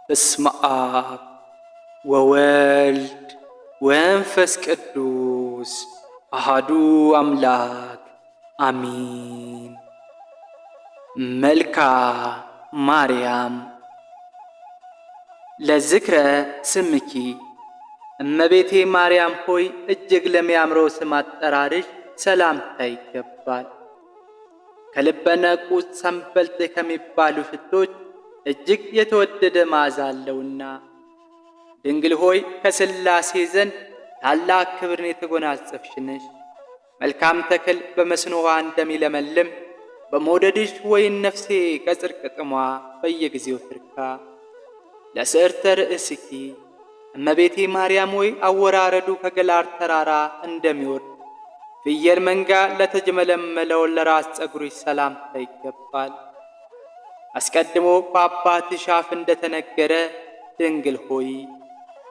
በስመ አብ ወወልድ ወመንፈስ ቅዱስ አሐዱ አምላክ አሚን። መልክአ ማርያም ለዝክረ ስምኪ እመቤቴ ማርያም ሆይ እጅግ ለሚያምረው ስም አጠራርሽ ሰላምታ ይገባል። ከልበ ንጹሕ ሰንበልጥ ከሚባሉ ሽቶች እጅግ የተወደደ መዓዛ አለውና ድንግል ሆይ ከሥላሴ ዘንድ ታላቅ ክብርን የተጎናጸፍሽ ነሽ። መልካም ተክል በመስኖ ውኃ እንደሚለመልም በመውደድሽ ወይን ነፍሴ ከጽድቅ ጥሟ በየጊዜው ትርካ። ለስዕርተ ርእስኪ እመቤቴ ማርያም ሆይ አወራረዱ ከገላር ተራራ እንደሚወርድ ፍየል መንጋ ለተጅመለመለው ለራስ ፀጉርሽ ሰላምታ ይገባል። አስቀድሞ በአባትሽ አፍ እንደተነገረ ድንግል ሆይ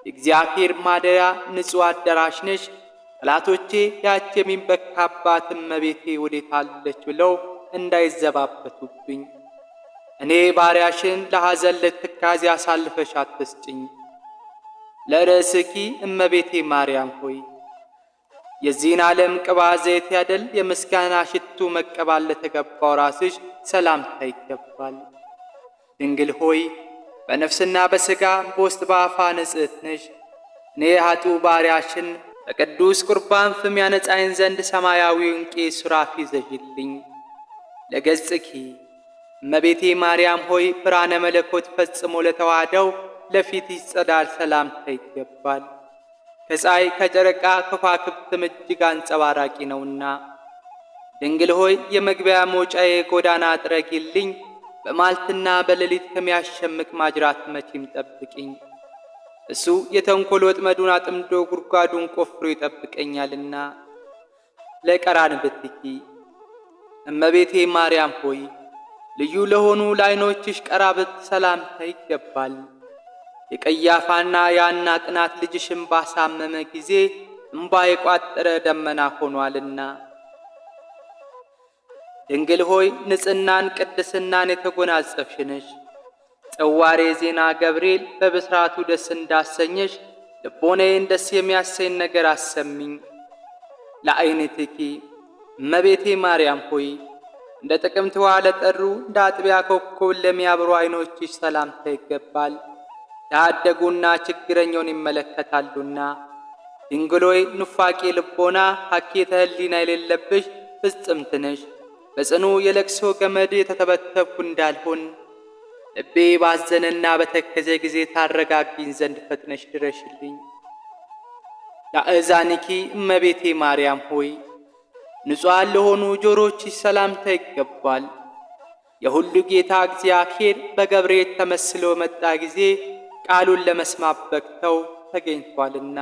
የእግዚአብሔር ማደሪያ ንጹሕ አዳራሽ ነሽ። ጠላቶቼ ያች የሚንበካባት እመቤቴ ወዴት አለች ብለው እንዳይዘባበቱብኝ እኔ ባሪያሽን ለሐዘን ለትካዜ አሳልፈሽ አትስጭኝ። ለርእስኪ እመቤቴ ማርያም ሆይ የዚህን ዓለም ቅባ ዘይት ያደል የምስጋና ሽቱ መቀባል ለተገባው ራስሽ ሰላምታ ይገባል። ድንግል ሆይ በነፍስና በሥጋ በውስጥ በአፋ ንጽሕት ነሽ። እኔ ኃጥኡ ባሪያሽን በቅዱስ ቁርባን ፍም ያነጻኝ ዘንድ ሰማያዊውን ቄስ ሱራፊ ይዘሽልኝ። ለገጽኪ እመቤቴ ማርያም ሆይ ብርሃነ መለኮት ፈጽሞ ለተዋህደው ለፊትሽ ጸዳል ሰላምታ ይገባል። ከፀሐይ ከጨረቃ ከዋክብትም እጅግ አንጸባራቂ ነውና ድንግል ሆይ የመግቢያ መውጫዬ ጎዳና ጥረጊልኝ። በማልትና በሌሊት ከሚያሸምቅ ማጅራት መቼም ጠብቅኝ። እሱ የተንኰል ወጥመዱን አጥምዶ ጉድጓዱን ቆፍሮ ይጠብቀኛልና። ለቀራንብትኪ እመቤቴ ማርያም ሆይ ልዩ ለሆኑ ለዓይኖችሽ ቀራብት ሰላምታ ይገባል። የቀያፋና የሐና ቅናት ልጅሽን ባሳመመ ጊዜ እምባ የቋጠረ ደመና ሆኗልና ድንግል ሆይ ንጽሕናን ቅድስናን የተጎናጸፍሽ ነሽ። ጽዋሬ ዜና ገብርኤል በብስራቱ ደስ እንዳሰኘሽ ልቦናዬን ደስ የሚያሰኝ ነገር አሰሚኝ። ለዓይንትኪ እመቤቴ ማርያም ሆይ እንደ ጥቅምት ውኃ ለጠሩ እንደ አጥቢያ ኮከብ ለሚያብሩ ዓይኖችሽ ሰላምታ ይገባል። ያደጉና ችግረኛውን ይመለከታሉና ድንግል ሆይ ኑፋቄ ልቦና ሐኬተ ሕሊና የሌለብሽ ፍጽምት ነሽ። በጽኑ የለቅሶ ገመድ የተተበተብኩ እንዳልሆን ልቤ ባዘነና በተከዘ ጊዜ ታረጋግኝ ዘንድ ፈጥነሽ ድረሽልኝ። ለአእዛንኪ እመቤቴ ማርያም ሆይ ንጹሐን ለሆኑ ጆሮችሽ ሰላምታ ይገባል። የሁሉ ጌታ እግዚአብሔር በገብርኤል ተመስሎ መጣ ጊዜ ቃሉን ለመስማት በቅተው ተገኝቷልና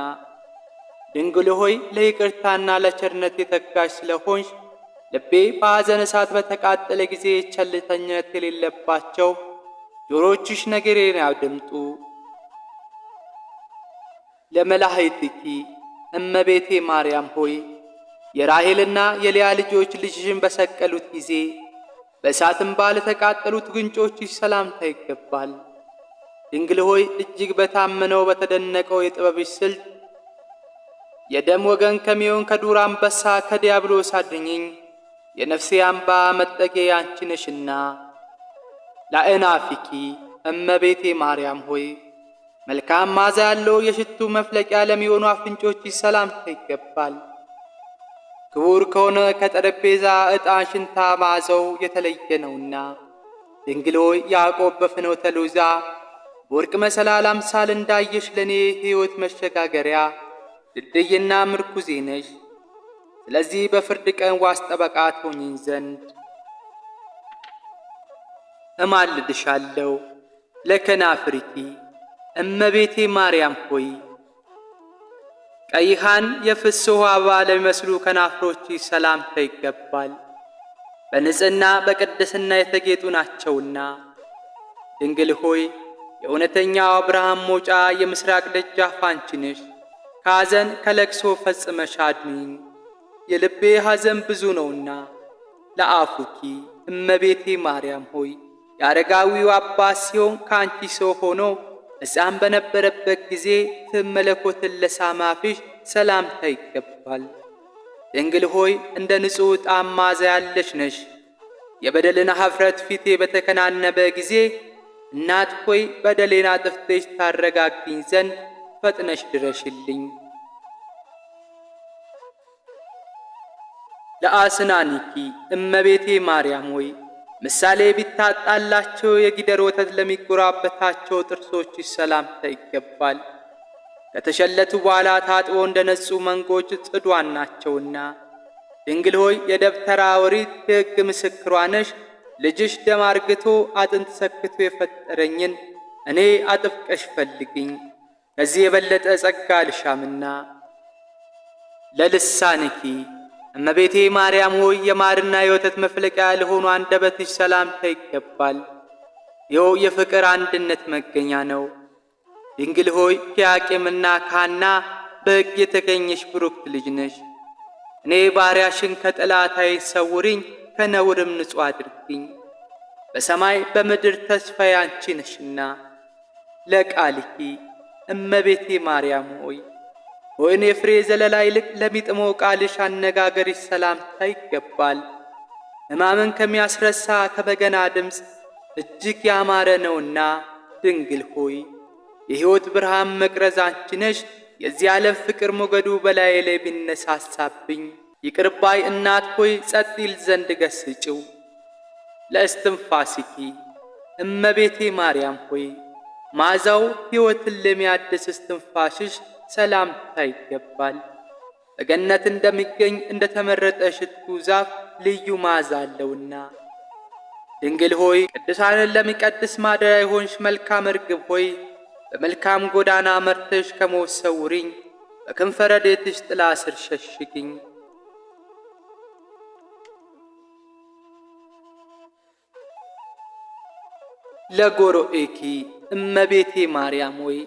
ድንግል ሆይ ለይቅርታና ለቸርነት የተጋሽ ስለሆንሽ ልቤ በሐዘን እሳት በተቃጠለ ጊዜ ቸልተኝነት የሌለባቸው ጆሮችሽ ነገሬን ያድምጡ። ለመላእክትኪ እመቤቴ ማርያም ሆይ የራሔልና የልያ ልጆች ልጅሽን በሰቀሉት ጊዜ በእሳትም ባለተቃጠሉት ጉንጮችሽ ሰላምታ ይገባል። ድንግል ሆይ እጅግ በታመነው በተደነቀው የጥበብሽ ስልት የደም ወገን ከሚሆን ከዱር አንበሳ ከዲያብሎስ አድኝኝ። የነፍሴ አምባ መጠጊያ አንቺ ነሽና። ለአእናፊኪ እመቤቴ ማርያም ሆይ መልካም መዓዛ ያለው የሽቱ መፍለቂያ ለሚሆኑ አፍንጮችሽ ሰላምታ ይገባል። ክቡር ከሆነ ከጠረጴዛ ዕጣን ሽንታ መዓዛው የተለየ ነውና ድንግል ሆይ ያዕቆብ በፍኖተ ሎዛ በወርቅ መሰላል አምሳል እንዳየሽ ለእኔ ሕይወት መሸጋገሪያ ድልድይና ምርኩዜ ነሽ። ስለዚህ በፍርድ ቀን ዋስ ጠበቃ ትሆኚኝ ዘንድ እማልድሻለሁ። ለከናፍሪኪ እመቤቴ ማርያም ሆይ ቀይሃን የፍስሕ አበባ ለሚመስሉ ከናፍሮችሽ ሰላምታ ይገባል። በንጽሕና በቅድስና የተጌጡ ናቸውና ድንግል ሆይ የእውነተኛው አብርሃም መውጫ የምሥራቅ ደጃፍ አንቺ ነሽ። ከሐዘን ከለቅሶ ፈጽመሽ አድኚኝ፣ የልቤ ሐዘን ብዙ ነውና። ለአፉኪ እመቤቴ ማርያም ሆይ የአረጋዊው አባት ሲሆን ከአንቺ ሰው ሆኖ ሕፃን በነበረበት ጊዜ መለኮትን ለሳመ አፍሽ ሰላምታ ይገባል። ድንግል ሆይ እንደ ንጹሕ ዕጣን መዓዛ ያለሽ ነሽ። የበደልን ኀፍረት ፊቴ በተከናነበ ጊዜ እናት ሆይ በደሌን አጥፍተሽ ታረጋግኝ ዘንድ ፈጥነሽ ድረሽልኝ። ለአስናኒኪ እመቤቴ ማርያም ሆይ ምሳሌ ቢታጣላቸው የጊደር ወተት ለሚጎራበታቸው ጥርሶችሽ ሰላምታ ይገባል። ከተሸለቱ በኋላ ታጥቦ እንደ ነጹ መንጎች ጽዷን ናቸውና። ድንግል ሆይ የደብተራ ኦሪት የሕግ ምስክሯ ነሽ። ልጅሽ ደም አርግቶ አጥንት ሰክቶ የፈጠረኝን እኔ አጥብቀሽ ፈልግኝ፣ ከዚህ የበለጠ ጸጋ ልሻምና። ለልሳንኪ እመቤቴ ማርያም ሆይ የማርና የወተት መፍለቂያ ለሆኑ አንደበትሽ ሰላምታ ይገባል። ይኸው የፍቅር አንድነት መገኛ ነው። ድንግል ሆይ ከያቄምና ከሐና በሕግ የተገኘሽ ብሩክት ልጅ ነሽ። እኔ ባሪያሽን ከጠላታዬ ሰውሪኝ፣ ከነውርም ንጹሕ አድርግኝ። በሰማይ በምድር ተስፋዬ አንቺ ነሽና። ለቃልኪ እመቤቴ ማርያም ሆይ ወይን የፍሬ ዘለላ ይልቅ ለሚጥመው ቃልሽ አነጋገርሽ ሰላምታ ይገባል። ሕማምን ከሚያስረሳ ከበገና ድምፅ እጅግ ያማረ ነውና። ድንግል ሆይ የሕይወት ብርሃን መቅረዝ አንቺ ነሽ። የዚህ ዓለም ፍቅር ሞገዱ በላዬ ላይ ቢነሳሳብኝ ይቅርባይ እናት ሆይ ጸጥ ይል ዘንድ ገስጭው። ለእስትንፋሲኪ እመቤቴ ማርያም ሆይ መዓዛው ሕይወትን ለሚያድስ እስትንፋሽሽ ሰላምታ ይገባል። በገነት እንደሚገኝ እንደ ተመረጠ ሽቱ ዛፍ ልዩ መዓዛ አለውና። ድንግል ሆይ ቅዱሳንን ለሚቀድስ ማደሪያ የሆንሽ መልካም ርግብ ሆይ በመልካም ጎዳና መርተሽ ከሞት ሰውሪኝ፣ በክንፈ ረድኤትሽ ጥላ ስር ሸሽግኝ። ለጎሮኤኪ እመቤቴ ማርያም ሆይ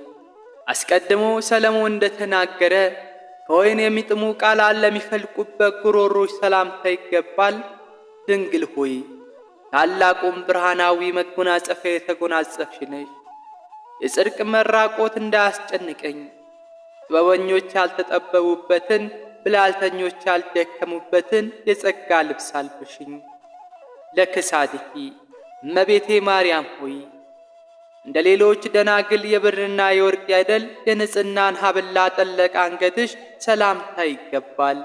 አስቀድሞ ሰለሞን እንደተናገረ ከወይን የሚጥሙ ቃላት ለሚፈልቁበት ጉሮሮች ሰላምታ ይገባል። ድንግል ሆይ ታላቁም ብርሃናዊ መጎናጸፊያ የተጎናጸፍሽ ነሽ። የጽድቅ መራቆት እንዳያስጨንቀኝ ጥበበኞች ያልተጠበቡበትን ብላልተኞች ያልደከሙበትን የጸጋ ልብስ አልብሽኝ። ለክሳድኪ እመቤቴ ማርያም ሆይ እንደ ሌሎች ደናግል የብርና የወርቅ ያይደል የንጽሕናን ሐብል ላጠለቀ አንገትሽ ሰላምታ ይገባል።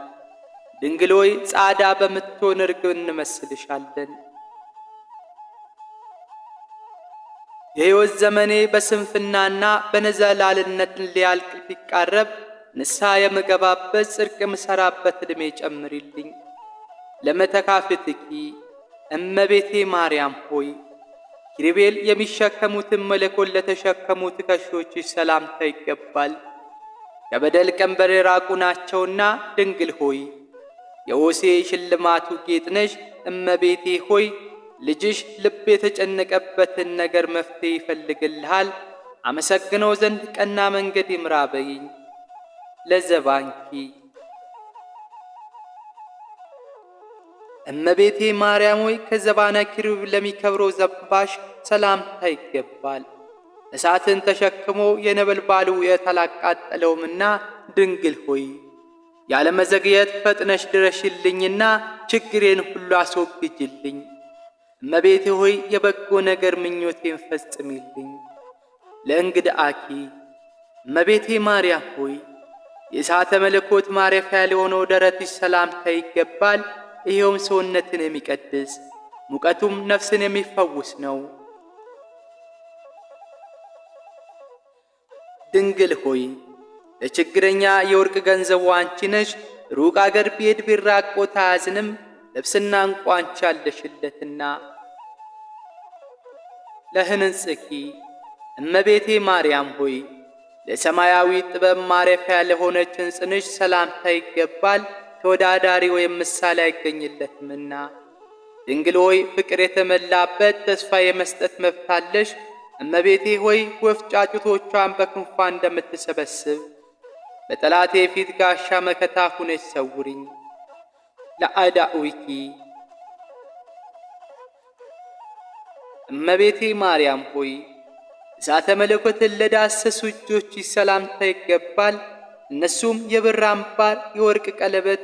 ድንግል ሆይ ጻዳ በምትሆን ርግብ እንመስልሻለን። የሕይወት ዘመኔ በስንፍናና በነዘላልነት ሊያልቅ ቢቃረብ ንስሐ የምገባበት ጽድቅ የምሠራበት ዕድሜ ጨምሪልኝ። ለመተካፍትኪ እመቤቴ ማርያም ሆይ ኪሩቤል የሚሸከሙትን መለኮት ለተሸከሙ ትከሻዎችሽ ሰላምታ ይገባል። ከበደል ቀንበር የራቁ ናቸውና። ድንግል ሆይ የሆሴ ሽልማቱ ጌጥ ነሽ። እመቤቴ ሆይ ልጅሽ ልብ የተጨነቀበትን ነገር መፍትሄ ይፈልግልሃል። አመሰግነው ዘንድ ቀና መንገድ ይምራ በይኝ። ለዘባንኪ እመቤቴ ማርያም ሆይ ከዘባነ ኪሩብ ለሚከብረው ዘባሽ ሰላምታ ይገባል። እሳትን ተሸክሞ የነበልባሉ የተላቃጠለውምና። ድንግል ሆይ ያለመዘግየት ፈጥነሽ ድረሽልኝና ችግሬን ሁሉ አስወግጅልኝ። እመቤቴ ሆይ የበጎ ነገር ምኞቴን ፈጽሚልኝ። ለእንግድአኪ እመቤቴ ማርያም ሆይ የእሳተ መለኮት ማረፊያ ለሆነው ደረትሽ ሰላምታ ይገባል። ይኸውም ሰውነትን የሚቀድስ ሙቀቱም ነፍስን የሚፈውስ ነው። ድንግል ሆይ ለችግረኛ የወርቅ ገንዘቡ አንቺ ነሽ። ሩቅ አገር ቢሄድ ቢራቆት አያዝንም፣ ልብስና ዕንቁ አንቺ አለሽለትና። ለሕንጽኪ እመቤቴ ማርያም ሆይ ለሰማያዊ ጥበብ ማረፊያ ለሆነች ሕንጽንሽ ሰላምታ ይገባል። ተወዳዳሪ ወይም ምሳሌ አይገኝለትምና። ድንግል ሆይ ፍቅር የተመላበት ተስፋ የመስጠት መብት አለሽ። እመቤቴ ሆይ ወፍ ጫጩቶቿን በክንፏ እንደምትሰበስብ በጠላቴ ፊት ጋሻ መከታ ሁነሽ ሰውሪኝ። ለአዳኡኪ እመቤቴ ማርያም ሆይ እሳተ መለኮትን ለዳሰሱ እጆችሽ ሰላምታ ይገባል። እነሱም የብር አምባር፣ የወርቅ ቀለበት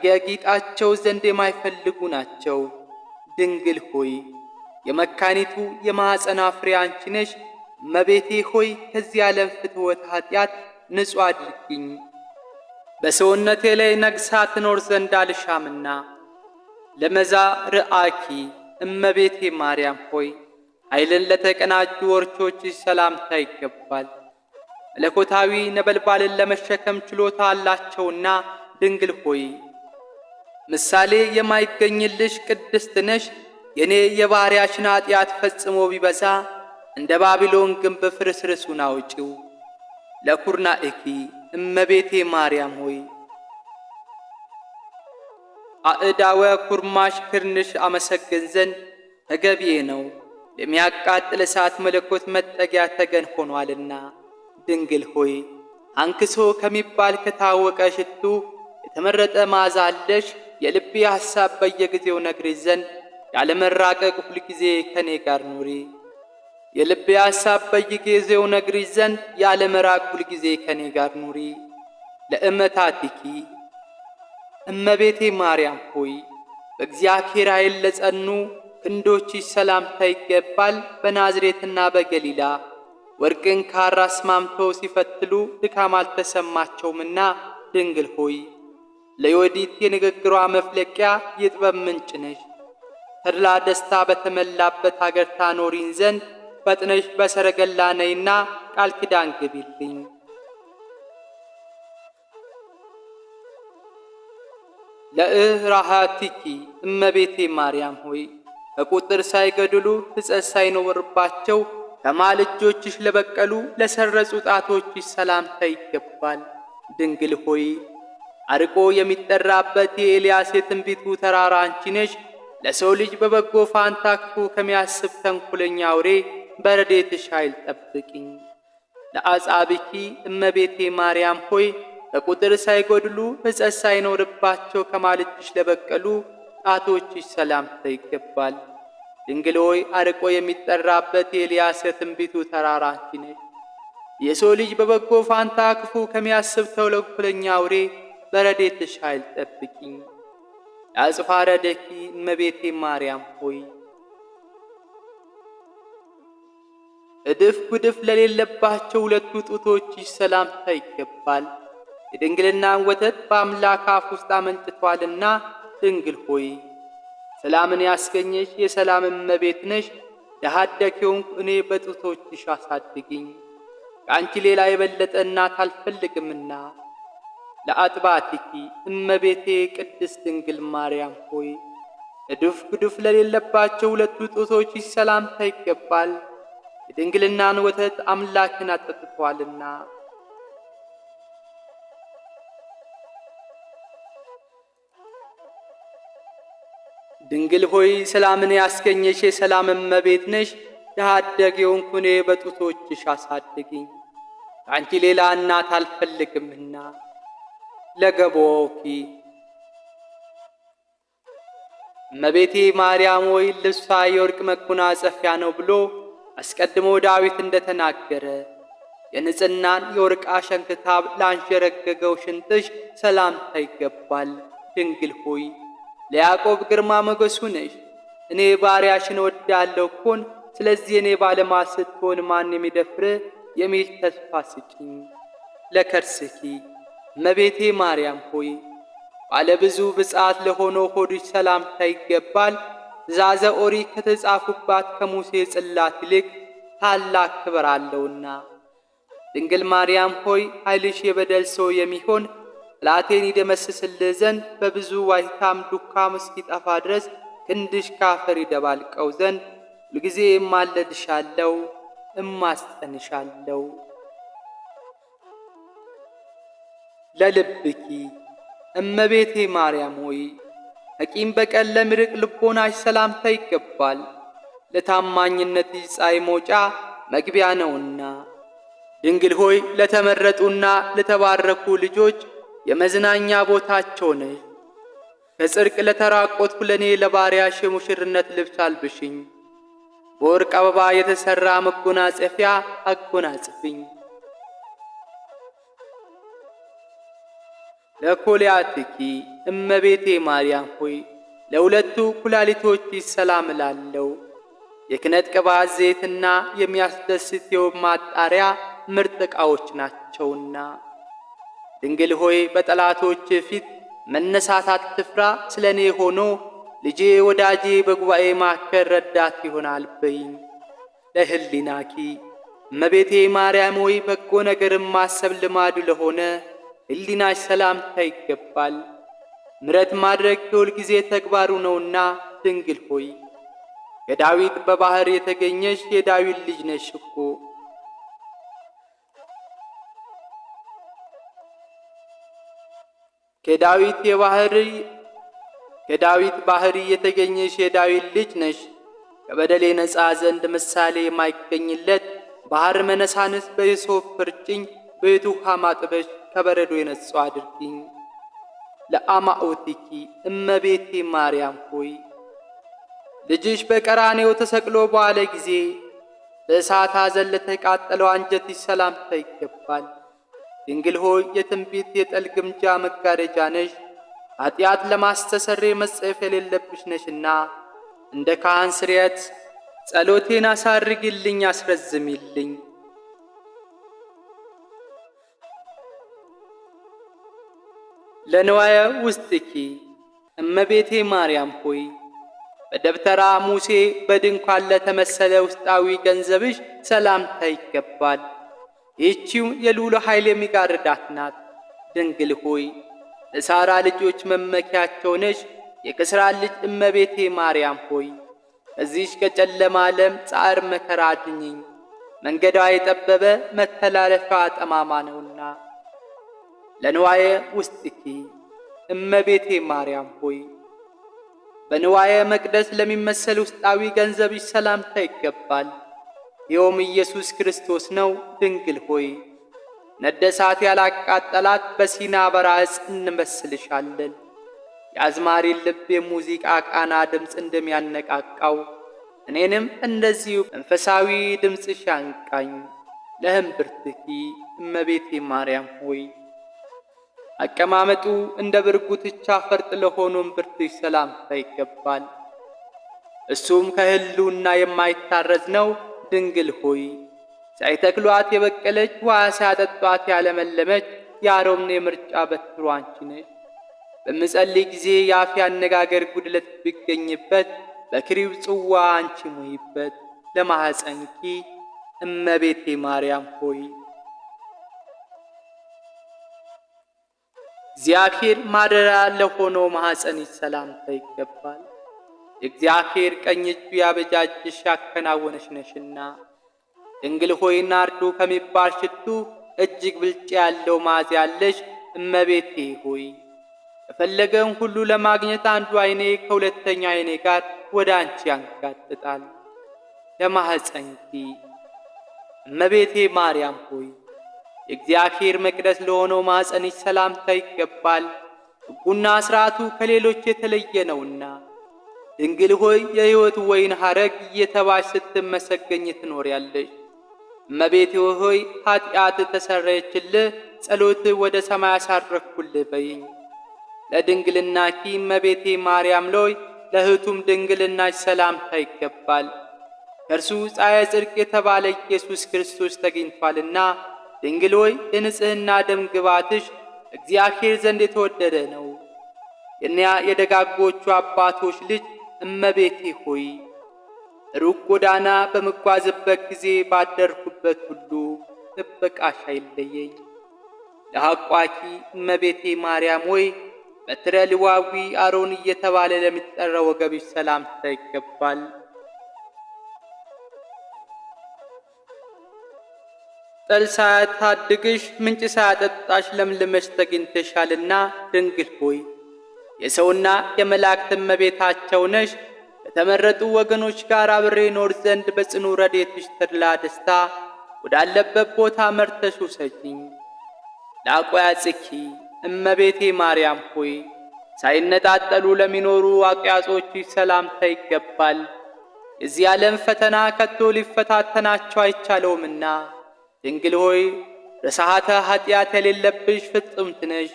ያጌጣቸው ዘንድ የማይፈልጉ ናቸው። ድንግል ሆይ የመካኒቱ የማኅፀኗ ፍሬ አንቺ ነሽ። እመቤቴ ሆይ ከዚህ ዓለም ፍትወት ኃጢአት ንጹሕ አድርጊኝ። በሰውነቴ ላይ ነግሣ ትኖር ዘንድ አልሻምና። ለመዛ ርአኪ እመቤቴ ማርያም ሆይ ኃይልን ለተቀናጁ ወርቾችሽ ሰላምታ ይገባል። መለኮታዊ ነበልባልን ለመሸከም ችሎታ አላቸውና ድንግል ሆይ ምሳሌ የማይገኝልሽ ቅድስት ነሽ። የኔ የባሕርያሽን ኃጢአት ፈጽሞ ቢበዛ እንደ ባቢሎን ግንብ ፍርስርሱን አውጪው። ለኩርናእኪ እመቤቴ ማርያም ሆይ አእዳወ ኩርማሽ ክርንሽ አመሰግን ዘንድ ተገቢዬ ነው። ለሚያቃጥል እሳት መለኮት መጠጊያ ተገን ሆኗልና። ድንግል ሆይ አንክሶ ከሚባል ከታወቀ ሽቱ የተመረጠ መዓዛ አለሽ። የልቤ ሐሳብ በየጊዜው ነግርሽ ዘንድ ያለመራቀቅ ሁል ጊዜ ከኔ ጋር ኑሪ። የልቤ ሐሳብ በየጊዜው ነግርሽ ዘንድ ያለመራቅ ሁል ጊዜ ከኔ ጋር ኑሪ። ለእመታቲኪ እመቤቴ ማርያም ሆይ በእግዚአብሔር ኃይል ለጸኑ ክንዶችሽ ሰላምታ ይገባል። በናዝሬትና በገሊላ ወርቅን ካራ አስማምተው ሲፈትሉ ድካም አልተሰማቸውምና ድንግል ሆይ ለዮዲት የንግግሯ መፍለቂያ የጥበብ ምንጭ ነሽ። ተድላ ደስታ በተመላበት አገር ታኖሪን ዘንድ ፈጥነሽ በሰረገላ ነይና ቃል ኪዳን ግቢልኝ። ለእራሃቲኪ እመቤቴ ማርያም ሆይ በቁጥር ሳይገድሉ ሕጸት ሳይኖርባቸው ከማል እጆችሽ ለበቀሉ ለሰረጹ ጣቶችሽ ሰላምታ ይገባል። ድንግል ሆይ አርቆ የሚጠራበት የኤልያስ የትንቢቱ ተራራ አንቺ ነሽ። ለሰው ልጅ በበጎ ፋንታ ክፉ ከሚያስብ ተንኰለኛ አውሬ በረድኤትሽ ኃይል ጠብቂኝ። ለአጻብኪ እመቤቴ ማርያም ሆይ በቁጥር ሳይጎድሉ ሕጸት ሳይኖርባቸው ከማል እጅሽ ለበቀሉ ጣቶችሽ ሰላምታ ይገባል። ድንግል ሆይ አርቆ የሚጠራበት የኤልያስ የትንቢቱ ተራራ አንቺ ነሽ። የሰው ልጅ በበጎ ፋንታ ክፉ ከሚያስብ ተንኰለኛ አውሬ በረድኤትሽ ኃይል ጠብቂኝ። የአጽፋረ ደኪ እመቤቴ ማርያም ሆይ እድፍ ጉድፍ ለሌለባቸው ሁለቱ ጡቶችሽ ሰላምታ ይገባል። የድንግልናን ወተት በአምላክ አፍ ውስጥ አመንጭቷልና ድንግል ሆይ ሰላምን ያስገኘሽ የሰላም እመቤት ነሽ። ድሀ አደግ የሆንኩ እኔ በጡቶችሽ አሳድጊኝ። ከአንቺ ሌላ የበለጠ እናት አልፈልግምና። ለአጥባቲኪ እመቤቴ ቅድስት ድንግል ማርያም ሆይ እድፍ ጉድፍ ለሌለባቸው ሁለቱ ጡቶችሽ ሰላምታ ይገባል። የድንግልናን ወተት አምላክን አጠጥቷልና። ድንግል ሆይ ሰላምን ያስገኘሽ የሰላም እመቤት ነሽ። ድሀ አደግ የሆንኩ እኔ በጡቶችሽ አሳድጊኝ። ከአንቺ ሌላ እናት አልፈልግምና። ለገቦኪ እመቤቴ ማርያም ሆይ ልብሷ የወርቅ መጎናጸፊያ ነው ብሎ አስቀድሞ ዳዊት እንደተናገረ የንጽሕናን የወርቅ አሸንክታብ ላንሸረገገው ሽንጥሽ ሰላምታ ይገባል። ድንግል ሆይ ለያዕቆብ ግርማ ሞገሱ ነሽ። እኔ ባሪያሽን እወዳለሁ እኮን፣ ስለዚህ እኔ ባለማት ስትሆን ማን የሚደፍር የሚል ተስፋ ስጪኝ። ለከርስኪ እመቤቴ ማርያም ሆይ ባለብዙ ብፅዓት ለሆነው ሆድሽ ሰላምታ ይገባል። ትእዛዘ ኦሪት ከተጻፉባት ከሙሴ ጽላት ይልቅ ታላቅ ክብር አለውና። ድንግል ማርያም ሆይ ኃይልሽ የበደል ሰው የሚሆን ጠላቴን ይደመስስልህ ዘንድ በብዙ ዋይታም ዱካም እስኪጠፋ ድረስ ክንድሽ ካፈር ይደባልቀው ዘንድ ሁልጊዜ እማለድሻለሁ፣ እማስጠንሻለሁ። ለልብኪ እመቤቴ ማርያም ሆይ ከቂም በቀል ለሚርቅ ልቦናሽ ሰላምታ ይገባል። ለታማኝነትሽ ፀሐይ መውጫ መግቢያ ነውና። ድንግል ሆይ ለተመረጡና ለተባረኩ ልጆች የመዝናኛ ቦታቸው ነሽ። ከጽድቅ ለተራቆትኩ ለእኔ ለባሪያሽ የሙሽርነት ልብስ አልብሽኝ። በወርቅ አበባ የተሠራ መጎናጸፊያ አጎናጽፍኝ። ለኮልያትኪ እመቤቴ ማርያም ሆይ ለሁለቱ ኩላሊቶችሽ ሰላም እላለሁ። የክህነት ቅባት ዘይትና የሚያስደስት የውብ ማጣሪያ ምርጥ ዕቃዎች ናቸውና። ድንግል ሆይ በጠላቶች ፊት መነሳት አትፍራ፣ ስለ እኔ ሆኖ ልጄ ወዳጄ በጉባኤ ማዕከል ረዳት ይሆናል በይኝ። ለሕሊናኪ እመቤቴ ማርያም ሆይ በጎ ነገርን ማሰብ ልማዱ ለሆነ ሕሊናሽ ሰላምታ ይገባል። ምሕረት ማድረግ የሁል ጊዜ ተግባሩ ነውና ድንግል ሆይ ከዳዊት በባሕር የተገኘሽ የዳዊት ልጅ ነሽ እኮ። ከዳዊት ባሕሪ የተገኘሽ የዳዊት ልጅ ነሽ። ከበደሌ ነጻ ዘንድ ምሳሌ የማይገኝለት ባሕር መነሳንስ በሂሶጵ እርጭኝ፣ በቤቱ ውሃ ማጥበሽ ከበረዶ የነጻው አድርጊኝ። ለአማኦቲኪ እመቤቴ ማርያም ሆይ ልጅሽ በቀራኔው ተሰቅሎ በዋለ ጊዜ በእሳት ሐዘን ለተቃጠለው አንጀትሽ ሰላምታ ይገባል። ድንግል ሆይ የትንቢት የጠል ግምጃ መጋረጃ ነሽ። ኃጢአት ለማስተሰረይ መጸየፍ የሌለብሽ ነሽና እንደ ካህን ስርየት ጸሎቴን አሳርጊልኝ፣ አስረዝሚልኝ። ለንዋየ ውስጥኪ እመቤቴ ማርያም ሆይ በደብተራ ሙሴ በድንኳን ለተመሰለ ውስጣዊ ገንዘብሽ ሰላምታ ይገባል። ይህቺው የልዑል ኃይል የሚጋርዳት ናት። ድንግል ሆይ ለሳራ ልጆች መመኪያቸው ነሽ። የክስራ ልጅ እመቤቴ ማርያም ሆይ ከዚህች ከጨለማ ዓለም ጻዕር መከራ አድኝኝ። መንገዷ የጠበበ መተላለፊያዋ ጠማማ ነውና። ለንዋየ ውስጥኪ እመቤቴ ማርያም ሆይ በንዋየ መቅደስ ለሚመሰል ውስጣዊ ገንዘብሽ ሰላምታ ይገባል። ይኸውም ኢየሱስ ክርስቶስ ነው። ድንግል ሆይ ነደ እሳት ያላቃጠላት በሲና በረሃ ዕፅ እንመስልሻለን። የአዝማሪን ልብ የሙዚቃ ቃና ድምፅ እንደሚያነቃቃው እኔንም እንደዚሁ መንፈሳዊ ድምፅሽ ያንቃኝ። ለእምብርትኪ እመቤቴ ማርያም ሆይ አቀማመጡ እንደ ብርጉትቻ ፈርጥ ለሆኑ እምብርትሽ ሰላምታ ይገባል። እሱም ከሕልውና የማይታረዝ ነው። ድንግል ሆይ ሳይተክሏት የበቀለች ውሃ ሳያጠጧት ያለመለመች የአሮን የምርጫ በትሩ አንቺ ነሽ። በምጸልይ ጊዜ የአፌ አነጋገር ጉድለት ቢገኝበት በክሪው ጽዋ አንቺ ሙይበት። ለማኅፀንኪ እመቤቴ ማርያም ሆይ እግዚአብሔር ማደሪያ ለሆነው ማኅፀንሽ ሰላምታ ይገባል። የእግዚአብሔር ቀኝ እጁ ያበጃጅሽ ያከናወነሽ ነሽና። ድንግል ሆይ ናርዶ ከሚባል ሽቱ እጅግ ብልጫ ያለው መዓዛ ያለሽ እመቤቴ ሆይ የፈለገውን ሁሉ ለማግኘት አንዱ ዓይኔ ከሁለተኛ ዓይኔ ጋር ወደ አንቺ ያንጋጥጣል። ለማኅፀንኪ እመቤቴ ማርያም ሆይ የእግዚአብሔር መቅደስ ለሆነው ማኅፀንሽ ሰላምታ ይገባል። ሕጉና ሥርዓቱ ከሌሎች የተለየ ነውና። ድንግል ሆይ የሕይወት ወይን ሐረግ እየተባሽ ስትመሰገኝ ትኖሪያለሽ። እመቤቴ ሆይ ኃጢአት ተሰረየችልህ፣ ጸሎት ወደ ሰማይ አሳረግኩልህ በይኝ። ለድንግልናኪ እመቤቴ ማርያም ሎይ ለእህቱም ድንግልናሽ ሰላምታ ይገባል። ከእርሱ ፀሐየ ጽድቅ የተባለ ኢየሱስ ክርስቶስ ተገኝቷልና። ድንግል ሆይ የንጽሕና ደም ግባትሽ እግዚአብሔር ዘንድ የተወደደ ነው። የእኒያ የደጋጎቹ አባቶች ልጅ እመቤቴ ሆይ ሩቅ ጎዳና በምጓዝበት ጊዜ ባደርኩበት ሁሉ ጥበቃሽ አይለየኝ። ለሐቋኪ እመቤቴ ማርያም ሆይ በትረ ልዋዊ አሮን እየተባለ ለሚጠራው ወገብሽ ሰላምታ ይገባል። ጠል ሳያታድግሽ ምንጭ ሳያጠጣሽ ለምልመሽ ተገኝተሻልና። ድንግል ሆይ የሰውና የመላእክት እመቤታቸው ነሽ። ከተመረጡ ወገኖች ጋር አብሬ ኖር ዘንድ በጽኑ ረድኤትሽ ተድላ ደስታ ወዳለበት ቦታ መርተሽ ውሰጂኝ። ለአቆያጽኪ እመቤቴ ማርያም ሆይ ሳይነጣጠሉ ለሚኖሩ አቅያጾችሽ ሰላምታ ይገባል። የዚህ ዓለም ፈተና ከቶ ሊፈታተናቸው አይቻለውምና ድንግል ሆይ ርሥዓተ ኃጢአት የሌለብሽ ፍጽምት ነሽ።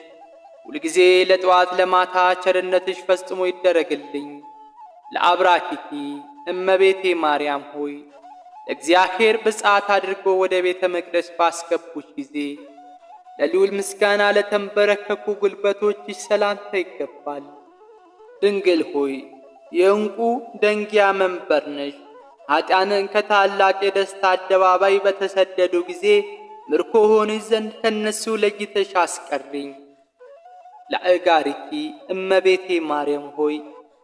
ሁልጊዜ ለጠዋት ለማታ ቸርነትሽ ፈጽሞ ይደረግልኝ። ለአብራኪኪ እመቤቴ ማርያም ሆይ ለእግዚአብሔር ብፅዓት አድርጎ ወደ ቤተ መቅደስ ባስገቡሽ ጊዜ ለልዑል ምስጋና ለተንበረከኩ ጉልበቶችሽ ሰላምታ ይገባል። ድንግል ሆይ የዕንቁ ደንጊያ መንበር ነሽ። ኀጢአንን ከታላቅ የደስታ አደባባይ በተሰደዱ ጊዜ ምርኮ ሆንሽ ዘንድ ከነሱ ለይተሽ አስቀሪኝ። ለአጋሪኪ እመቤቴ ማርያም ሆይ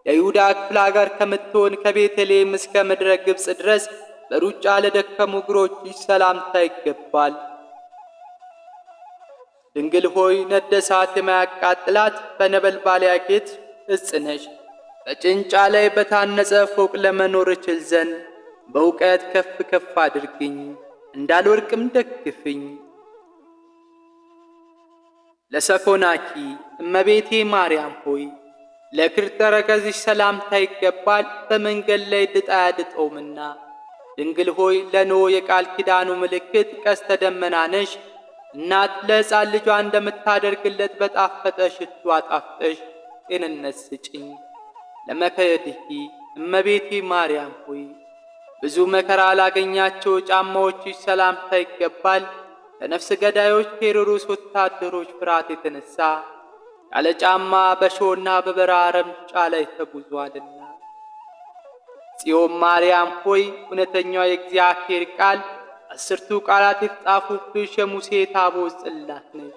የይሁዳ ክፍለ አገር ከምትሆን ከቤተልሔም እስከ ምድረ ግብፅ ድረስ በሩጫ ለደከሙ እግሮችሽ ሰላምታ ይገባል። ድንግል ሆይ ነደ እሳት የማያቃጥላት በነበልባል ያጌጥሽ ዕፅ ነሽ። በጭንጫ ላይ በታነጸ ፎቅ ለመኖር እችል ዘንድ በእውቀት ከፍ ከፍ አድርግኝ፣ እንዳልወድቅም ደግፍኝ። ለሰኮናኪ እመቤቴ ማርያም ሆይ ለእግር ተረከዝሽ ሰላምታ ይገባል፣ በመንገድ ላይ ድጥ አያድጠውምና። ድንግል ሆይ ለኖኅ የቃል ኪዳኑ ምልክት ቀስተ ደመና ነሽ። እናት ለሕፃን ልጇ እንደምታደርግለት በጣፈጠ ሽቱ አጣፍጠሽ ጤንነት ስጭኝ። ለመከየድኪ እመቤቴ ማርያም ሆይ ብዙ መከራ ላገኛቸው ጫማዎችሽ ሰላምታ ይገባል፣ ከነፍስ ገዳዮች ከሄሮድስ ወታደሮች ፍርሃት የተነሳ ያለ ጫማ በእሾህና በበረሃ ረምጫ ላይ ተጉዟልና። ጽዮን ማርያም ሆይ እውነተኛው የእግዚአብሔር ቃል 10ቱ ቃላት የተጻፉብሽ የሙሴ ታቦት ጽላት ነሽ።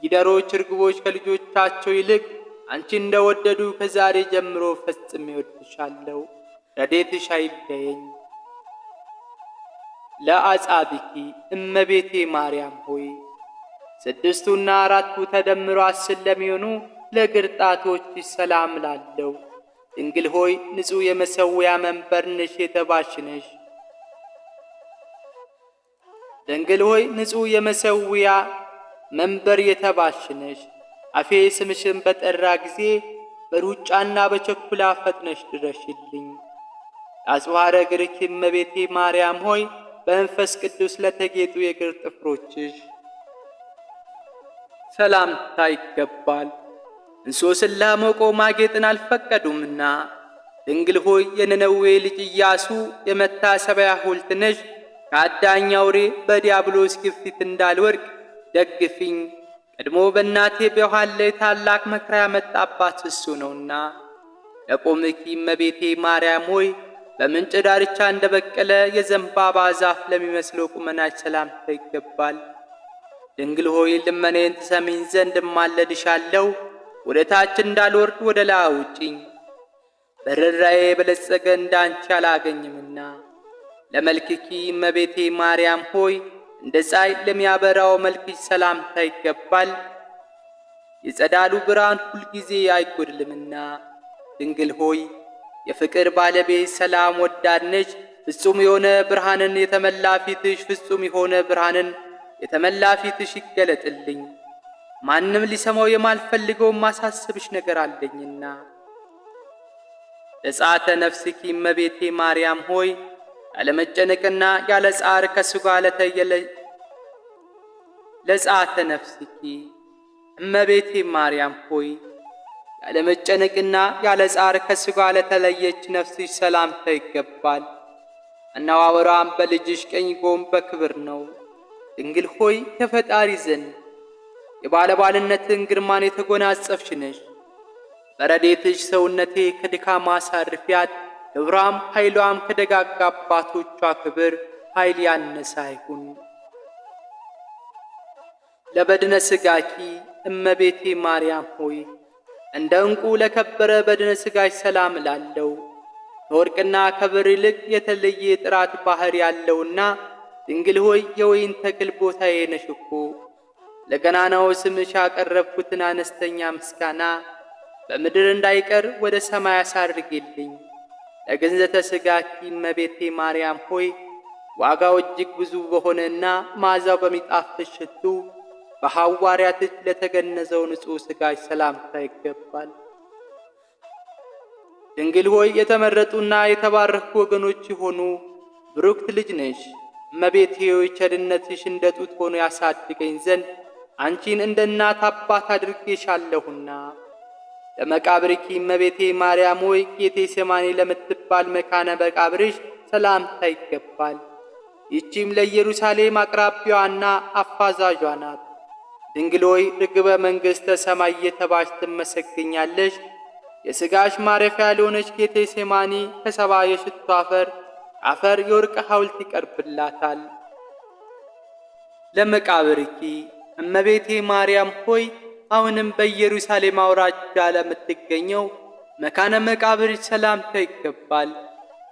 ጊደሮች ርግቦች ከልጆቻቸው ይልቅ አንቺ እንደወደዱ ከዛሬ ጀምሮ ፈጽሜ እወድሻለሁ። ረድኤትሽ አይለየኝ። ለአጻብኪ እመቤቴ ማርያም ሆይ 6ቱና 4ቱ ተደምሮ 10 ለሚሆኑ ለእግር ጣቶችሽ ሰላም ላለው። ድንግል ሆይ ንጹሕ የመሠዊያ መንበር ነሽ የተባልሽ ነሽ። ድንግል ሆይ ንጹሕ የመሠዊያ መንበር የተባልሽ ነሽ። አፌ ስምሽን በጠራ ጊዜ በሩጫና በቸኩላ ፈጥነሽ ድረሽልኝ። ለአጽባረ እግርኪ እመቤቴ ማርያም ሆይ በመንፈስ ቅዱስ ለተጌጡ የእግር ጥፍሮችሽ ሰላምታ ይገባል። እንሶስላ ሞቆ ማጌጥን አልፈቀዱምና። ድንግል ሆይ የነነዌ ልጅ ኢያሱ የመታሰቢያ ሐውልት ነሽ። ከአዳኝ አውሬ በዲያብሎስ ግፊት እንዳልወድቅ ደግፊኝ። ቀድሞ በእናቴ በዮሐን ላይ ታላቅ መከራ ያመጣባት እሱ ነውና። ለቆምኪ እመቤቴ ማርያም ሆይ በምንጭ ዳርቻ እንደበቀለ የዘንባባ ዛፍ ለሚመስለው ቁመናች ሰላምታ ይገባል። ድንግል ሆይ ልመኔን ትሰሚኝ ዘንድ እማለድሻለሁ። ወደ ታች እንዳልወርድ ወደ ላይ አውጪኝ፣ በርኅራኄ የበለጸገ እንዳንቺ አላገኝምና። ለመልክኪ እመቤቴ ማርያም ሆይ እንደ ፀሐይ ለሚያበራው መልክሽ ሰላምታ ይገባል። የጸዳሉ ብርሃን ሁልጊዜ አይጎድልምና። ድንግል ሆይ የፍቅር ባለቤት ሰላም ወዳድ ነሽ። ፍጹም የሆነ ብርሃንን የተመላ ፊትሽ ፍጹም የሆነ ብርሃንን የተመላ ፊትሽ ይገለጥልኝ። ማንም ሊሰማው የማልፈልገው ማሳስብሽ ነገር አለኝና። ለጸአተ ነፍስኪ እመቤቴ ማርያም ሆይ ያለ መጨነቅና ያለ ጻር ከሥጋ ለተየለ ለጸአተ ነፍስኪ እመቤቴ ማርያም ሆይ ያለ መጨነቅና ያለ ጻር ከሥጋ ለተለየች ነፍስሽ ሰላምታ ይገባል። አነዋወሯም በልጅሽ ቀኝ ጎን በክብር ነው። ድንግል ሆይ ከፈጣሪ ዘንድ የባለባልነትን ግርማን የተጎናጸፍሽ ነሽ። በረድኤትሽ ሰውነቴ ከድካማ አሳርፊያት፣ ክብሯም ኃይሏም ከደጋጋ አባቶቿ ክብር ኃይል ያነሰ አይሁን። ለበድነ ሥጋኪ እመቤቴ ማርያም ሆይ እንደ ዕንቁ ለከበረ በድነ ሥጋሽ ሰላም እላለሁ። ከወርቅና ከብር ይልቅ የተለየ ጥራት ባሕር ያለውና ድንግል ሆይ የወይን ተክል ቦታዬ ነሽ እኮ። ለገናናው ስምሽ ያቀረብኩትን አነስተኛ ምስጋና በምድር እንዳይቀር ወደ ሰማይ አሳርጊልኝ። ለግንዘተ ሥጋኪ እመቤቴ ማርያም ሆይ ዋጋው እጅግ ብዙ በሆነና መዓዛው በሚጣፍጥ ሽቱ በሐዋርያት እጅ ለተገነዘው ንጹሕ ሥጋሽ ሰላምታ ይገባል። ድንግል ሆይ የተመረጡና የተባረኩ ወገኖች የሆኑ ብሩክት ልጅ ነሽ። እመቤቴ ሆይ ቸርነትሽ እንደ ጡት ሆኖ ያሳድገኝ ዘንድ አንቺን እንደ እናት አባት አድርጌሻለሁና። ለመቃብርኪ እመቤቴ ማርያም ሆይ ጌቴሴማኒ ለምትባል መካነ መቃብርሽ ሰላምታ ይገባል። ይህችም ለኢየሩሳሌም አቅራቢያዋና አፋዛዧ ናት። ድንግል ሆይ ርግበ መንግሥተ ሰማይ እየተባልሽ ትመሰገኛለሽ። የሥጋሽ ማረፊያ ለሆነች ጌቴሴማኒ ከሰባ የሽቱ አፈር የወርቅ ሐውልት ይቀርብላታል። ለመቃብርኪ እመቤቴ ማርያም ሆይ አሁንም በኢየሩሳሌም አውራጃ ለምትገኘው መካነ መቃብርሽ ሰላምታ ይገባል።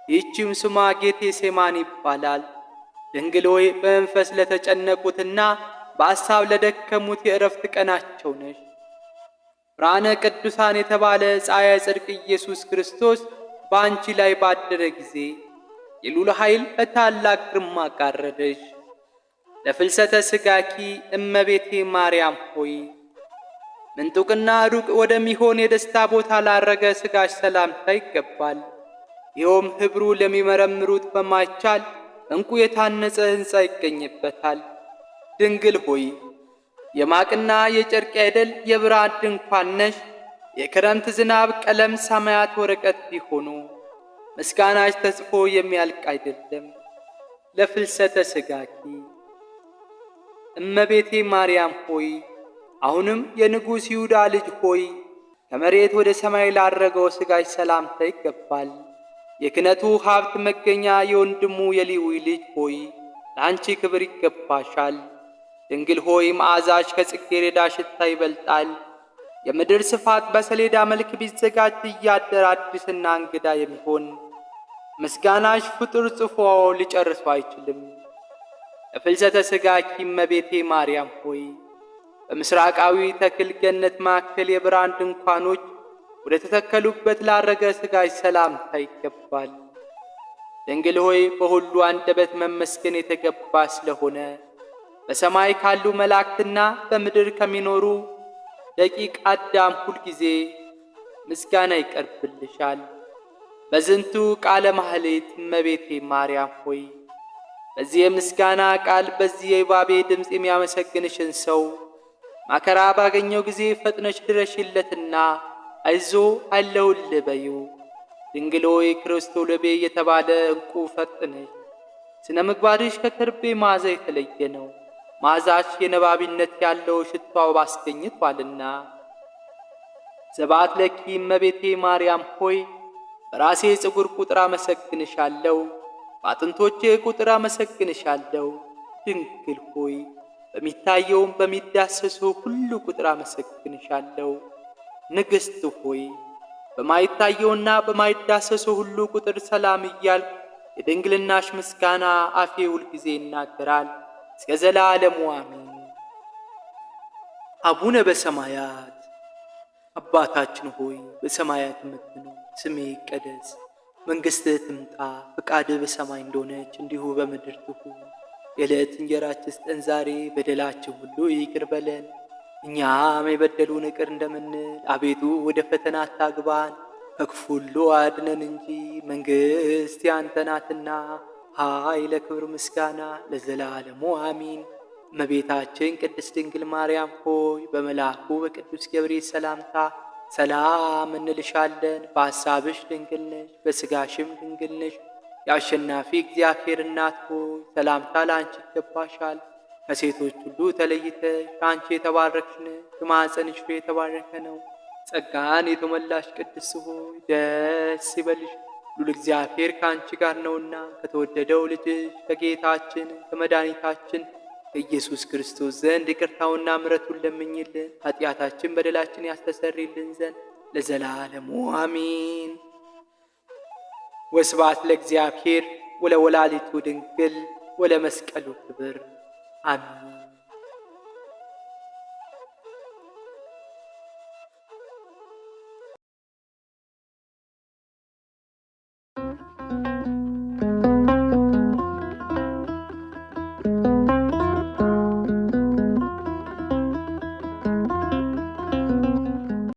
ይህችም ስሟ ጌቴሴማኒ ይባላል። ድንግል ሆይ በመንፈስ ለተጨነቁትና በአሳብ ለደከሙት የዕረፍት ቀናቸው ነሽ። ብርሃነ ቅዱሳን የተባለ ፀሐየ ጽድቅ ኢየሱስ ክርስቶስ በአንቺ ላይ ባደረ ጊዜ የልዑል ኃይል በታላቅ ግርማ ጋረደሽ። ለፍልሰተ ሥጋኪ እመቤቴ ማርያም ሆይ ምንጡቅና ሩቅ ወደሚሆን የደስታ ቦታ ላረገ ሥጋሽ ሰላምታ ይገባል። ይኸውም ኅብሩ ለሚመረምሩት በማይቻል ዕንቁ የታነጸ ሕንፃ ይገኝበታል። ድንግል ሆይ የማቅና የጨርቅ አይደል የብርሃን ድንኳን ነሽ። የክረምት ዝናብ ቀለም ሰማያት ወረቀት ቢሆኑ ምስጋናሽ ተጽፎ የሚያልቅ አይደለም። ለፍልሰተ ሥጋኪ እመቤቴ ማርያም ሆይ አሁንም የንጉሥ ይሁዳ ልጅ ሆይ ከመሬት ወደ ሰማይ ላረገው ሥጋሽ ሰላምታ ይገባል። የክነቱ ሀብት መገኛ የወንድሙ የሌዊ ልጅ ሆይ ለአንቺ ክብር ይገባሻል። ድንግል ሆይ መዓዛሽ ከጽጌረዳ ሽታ ይበልጣል። የምድር ስፋት በሰሌዳ መልክ ቢዘጋጅ እያደር አዲስና እንግዳ የሚሆን ምስጋናሽ ፍጡር ጽፎ ሊጨርሱ አይችልም። ለፍልሰተ ሥጋኪ እመቤቴ ማርያም ሆይ በምስራቃዊ ተክል ገነት ማዕከል የብርሃን ድንኳኖች ወደ ተተከሉበት ላረገ ሥጋሽ ሰላምታ ይገባል። ድንግል ሆይ በሁሉ አንደበት መመስገን የተገባ ስለሆነ በሰማይ ካሉ መላእክትና በምድር ከሚኖሩ ደቂቅ አዳም ሁልጊዜ ምስጋና ይቀርብልሻል። በዝንቱ ቃለ ማህሌት እመቤቴ ማርያም ሆይ በዚህ የምስጋና ቃል በዚህ የይባቤ ድምፅ የሚያመሰግንሽን ሰው መከራ ባገኘው ጊዜ ፈጥነሽ ድረሽለትና አይዞ አለሁልህ በዩ። ድንግል ሆይ ክርስቶሎቤ የተባለ ዕንቁ ፈርጥ ነሽ። ስነ ምግባርሽ ከከርቤ መዓዛ የተለየ ነው። መዓዛሽ የነባቢነት ያለው ሽቷው ባስገኝቷልና። ዘባት ለኪ እመቤቴ ማርያም ሆይ በራሴ ፀጉር ቁጥር አመሰግንሻለሁ፣ በአጥንቶቼ ቁጥር አመሰግንሻለሁ። ድንግል ሆይ በሚታየውም በሚዳሰሰው ሁሉ ቁጥር አመሰግንሻለሁ። ንግሥት ሆይ በማይታየውና በማይዳሰሰው ሁሉ ቁጥር ሰላም እያልኩ የድንግልናሽ ምስጋና አፌ ሁልጊዜ ይናገራል እስከ ዘላለሙ አሜን። አቡነ በሰማያት አባታችን ሆይ በሰማያት የምትኖር፣ ስምህ ይቀደስ፣ መንግሥትህ ትምጣ፣ ፈቃድህ በሰማይ እንደሆነች እንዲሁ በምድር ትሁን። የዕለት እንጀራችንን ስጠን ዛሬ፣ በደላችን ሁሉ ይቅር በለን እኛም የበደሉን ይቅር እንደምንል፣ አቤቱ ወደ ፈተና አታግባን ከክፉ ሁሉ አድነን እንጂ መንግሥት ያንተ ናትና ኃይል፣ ክብር፣ ምስጋና ለዘላለሙ አሚን። እመቤታችን ቅድስት ድንግል ማርያም ሆይ በመልአኩ በቅዱስ ገብርኤል ሰላምታ ሰላም እንልሻለን። በሐሳብሽ ድንግል ነሽ፣ በሥጋሽም ድንግል ነሽ። የአሸናፊ እግዚአብሔር እናት ሆይ ሰላምታ ለአንቺ ይገባሻል። ከሴቶች ሁሉ ተለይተሽ አንቺ የተባረክሽ ነሽ፣ የማኅፀንሽ ፍሬ የተባረከ ነው። ጸጋን የተሞላሽ ቅድስት ሆይ ደስ ይበልሽ፣ ሉል እግዚአብሔር ከአንቺ ጋር ነውና ከተወደደው ልጅሽ ከጌታችን ከመድኃኒታችን ከኢየሱስ ክርስቶስ ዘንድ ይቅርታውና ምሕረቱን ለምኝልን ኃጢአታችን በደላችን ያስተሰርይልን ዘንድ ለዘላለሙ አሜን። ወስብሐት ለእግዚአብሔር ወለወላዲቱ ድንግል ወለመስቀሉ ክብር አሜን።